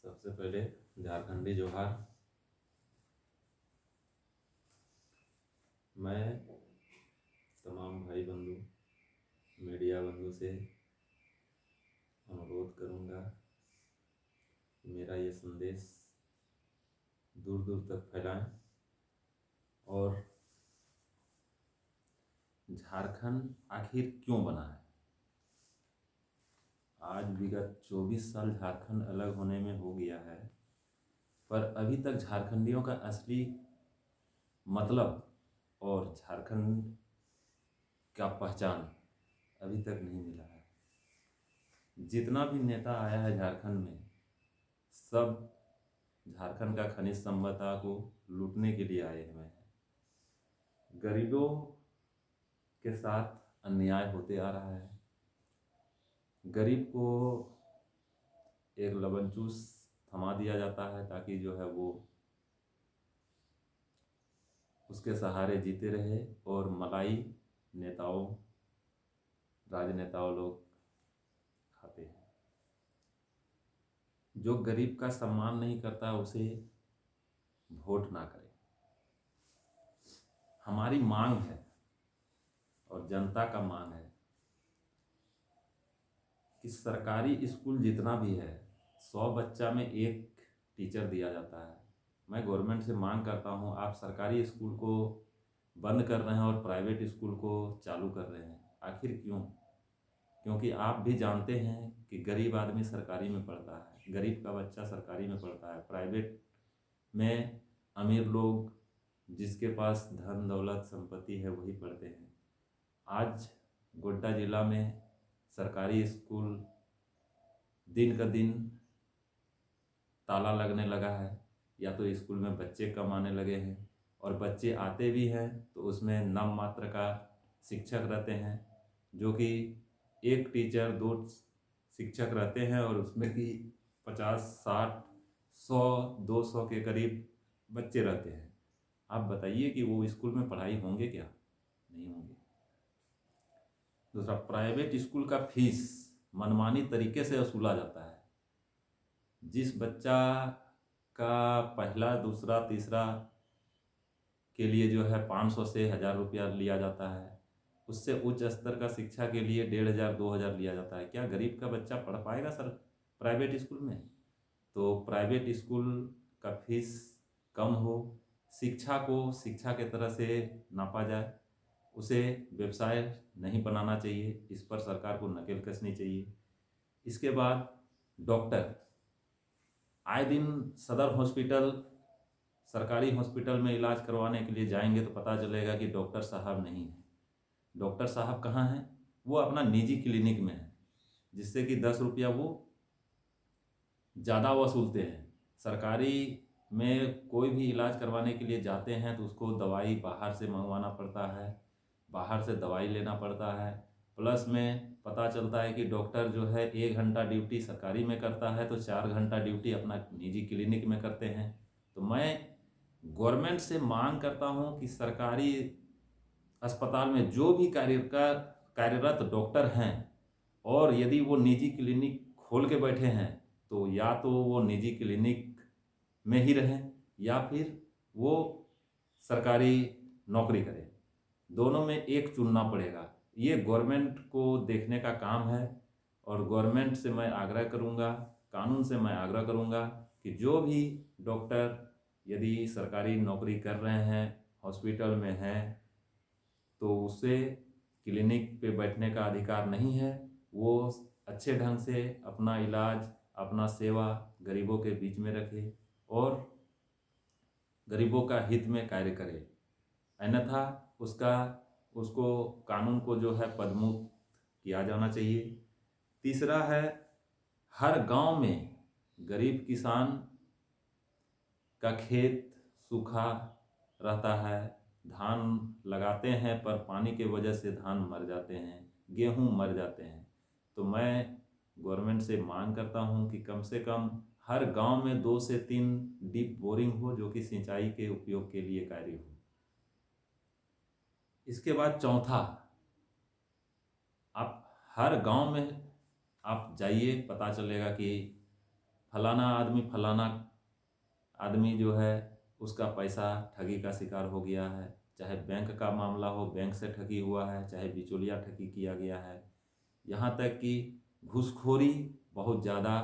सबसे पहले झारखंडी जोहार। मैं तमाम भाई बंधु मीडिया बंधु से अनुरोध करूंगा कि मेरा ये संदेश दूर दूर तक फैलाएं और झारखंड आखिर क्यों बना है। आज विगत 24 साल झारखंड अलग होने में हो गया है, पर अभी तक झारखंडियों का असली मतलब और झारखंड का पहचान अभी तक नहीं मिला है। जितना भी नेता आया है झारखंड में, सब झारखंड का खनिज संपदा को लूटने के लिए आए हुए हैं। गरीबों के साथ अन्याय होते आ रहा है। गरीब को एक लबनचूस थमा दिया जाता है ताकि जो है वो उसके सहारे जीते रहे, और मलाई नेताओं राजनेताओं लोग खाते हैं। जो गरीब का सम्मान नहीं करता उसे वोट ना करें। हमारी मांग है और जनता का मांग है कि सरकारी स्कूल जितना भी है, 100 बच्चा में एक टीचर दिया जाता है। मैं गवर्नमेंट से मांग करता हूँ, आप सरकारी स्कूल को बंद कर रहे हैं और प्राइवेट स्कूल को चालू कर रहे हैं। आखिर क्यों? क्योंकि आप भी जानते हैं कि गरीब आदमी सरकारी में पढ़ता है, गरीब का बच्चा सरकारी में पढ़ता है। प्राइवेट में अमीर लोग, जिसके पास धन दौलत संपत्ति है, वही पढ़ते हैं। आज गोड्डा जिला में सरकारी स्कूल दिन का दिन ताला लगने लगा है, या तो स्कूल में बच्चे कम आने लगे हैं, और बच्चे आते भी हैं तो उसमें नाम मात्र का शिक्षक रहते हैं, जो कि एक टीचर 2 शिक्षक रहते हैं, और उसमें कि 50 60 100 200 के करीब बच्चे रहते हैं। आप बताइए कि वो स्कूल में पढ़ाई होंगे क्या? नहीं होंगे। दूसरा, प्राइवेट स्कूल का फीस मनमानी तरीके से वसूला जाता है। जिस बच्चा का पहला दूसरा तीसरा के लिए जो है 500 से 1000 रुपया लिया जाता है, उससे उच्च स्तर का शिक्षा के लिए 1500 2000 लिया जाता है। क्या गरीब का बच्चा पढ़ पाएगा सर प्राइवेट स्कूल में? तो प्राइवेट स्कूल का फीस कम हो, शिक्षा को शिक्षा के तरह से नापा जाए, उसे व्यवसाय नहीं बनाना चाहिए। इस पर सरकार को नकेल कसनी चाहिए। इसके बाद डॉक्टर, आए दिन सदर हॉस्पिटल सरकारी हॉस्पिटल में इलाज करवाने के लिए जाएंगे तो पता चलेगा कि डॉक्टर साहब नहीं है। डॉक्टर साहब कहाँ हैं? वो अपना निजी क्लिनिक में है, जिससे कि 10 रुपया वो ज़्यादा वसूलते हैं। सरकारी में कोई भी इलाज करवाने के लिए जाते हैं तो उसको दवाई बाहर से मंगवाना पड़ता है, बाहर से दवाई लेना पड़ता है। प्लस में पता चलता है कि डॉक्टर जो है 1 घंटा ड्यूटी सरकारी में करता है तो 4 घंटा ड्यूटी अपना निजी क्लिनिक में करते हैं। तो मैं गवर्नमेंट से मांग करता हूं कि सरकारी अस्पताल में जो भी कार्यरत डॉक्टर हैं, और यदि वो निजी क्लिनिक खोल के बैठे हैं, तो या तो वो निजी क्लिनिक में ही रहें या फिर वो सरकारी नौकरी करें। दोनों में एक चुनना पड़ेगा। ये गवर्नमेंट को देखने का काम है, और गवर्नमेंट से मैं आग्रह करूंगा, कानून से मैं आग्रह करूंगा कि जो भी डॉक्टर यदि सरकारी नौकरी कर रहे हैं, हॉस्पिटल में हैं, तो उसे क्लिनिक पे बैठने का अधिकार नहीं है। वो अच्छे ढंग से अपना इलाज, अपना सेवा गरीबों के बीच में रखे और गरीबों का हित में कार्य करे। अन्यथा उसको कानून को जो है पदमुक्त किया जाना चाहिए। तीसरा है, हर गांव में गरीब किसान का खेत सूखा रहता है, धान लगाते हैं पर पानी के वजह से धान मर जाते हैं, गेहूं मर जाते हैं। तो मैं गवर्नमेंट से मांग करता हूं कि कम से कम हर गांव में 2 से 3 डीप बोरिंग हो, जो कि सिंचाई के उपयोग के लिए कार्य हो। इसके बाद चौथा, आप हर गांव में आप जाइए, पता चलेगा कि फलाना आदमी जो है उसका पैसा ठगी का शिकार हो गया है, चाहे बैंक का मामला हो, बैंक से ठगी हुआ है, चाहे बिचौलिया ठगी किया गया है, यहाँ तक कि घूसखोरी बहुत ज़्यादा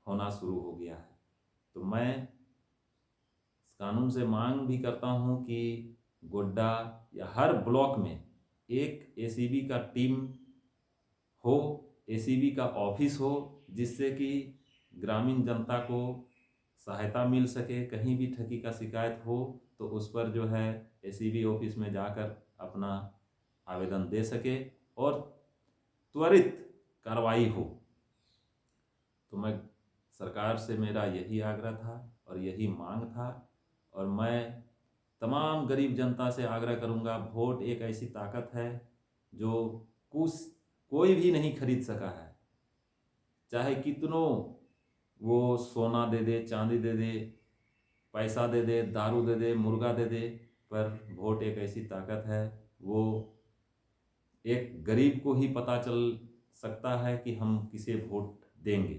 होना शुरू हो गया है। तो मैं कानून से मांग भी करता हूँ कि गोड्डा या हर ब्लॉक में एक एसीबी का टीम हो, एसीबी का ऑफिस हो, जिससे कि ग्रामीण जनता को सहायता मिल सके। कहीं भी ठगी का शिकायत हो तो उस पर जो है एसीबी ऑफिस में जाकर अपना आवेदन दे सके और त्वरित कार्रवाई हो। तो मैं सरकार से मेरा यही आग्रह था और यही मांग था, और मैं तमाम गरीब जनता से आग्रह करूंगा, वोट एक ऐसी ताकत है जो कोई भी नहीं खरीद सका है, चाहे कितनों वो सोना दे दे, चांदी दे दे, पैसा दे दे, दारू दे दे, मुर्गा दे दे, पर वोट एक ऐसी ताकत है, वो एक गरीब को ही पता चल सकता है कि हम किसे वोट देंगे।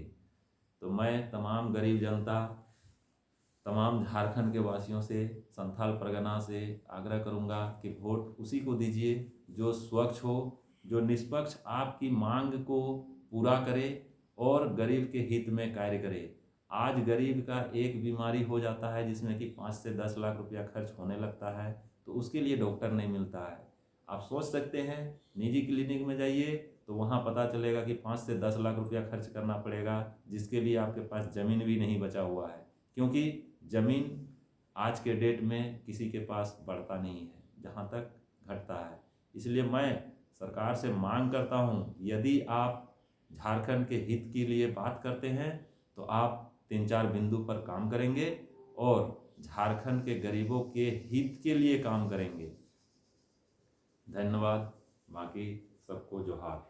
तो मैं तमाम गरीब जनता, तमाम झारखंड के वासियों से, संथाल परगना से आग्रह करूंगा कि वोट उसी को दीजिए जो स्वच्छ हो, जो निष्पक्ष आपकी मांग को पूरा करे और गरीब के हित में कार्य करे। आज गरीब का एक बीमारी हो जाता है जिसमें कि 5 से 10 लाख रुपया खर्च होने लगता है, तो उसके लिए डॉक्टर नहीं मिलता है। आप सोच सकते हैं, निजी क्लिनिक में जाइए तो वहाँ पता चलेगा कि 5 से 10 लाख रुपया खर्च करना पड़ेगा, जिसके लिए आपके पास ज़मीन भी नहीं बचा हुआ है, क्योंकि ज़मीन आज के डेट में किसी के पास बढ़ता नहीं है, जहाँ तक घटता है। इसलिए मैं सरकार से मांग करता हूँ, यदि आप झारखंड के हित के लिए बात करते हैं तो आप 3-4 बिंदु पर काम करेंगे और झारखंड के गरीबों के हित के लिए काम करेंगे। धन्यवाद। बाकी सबको जोहार।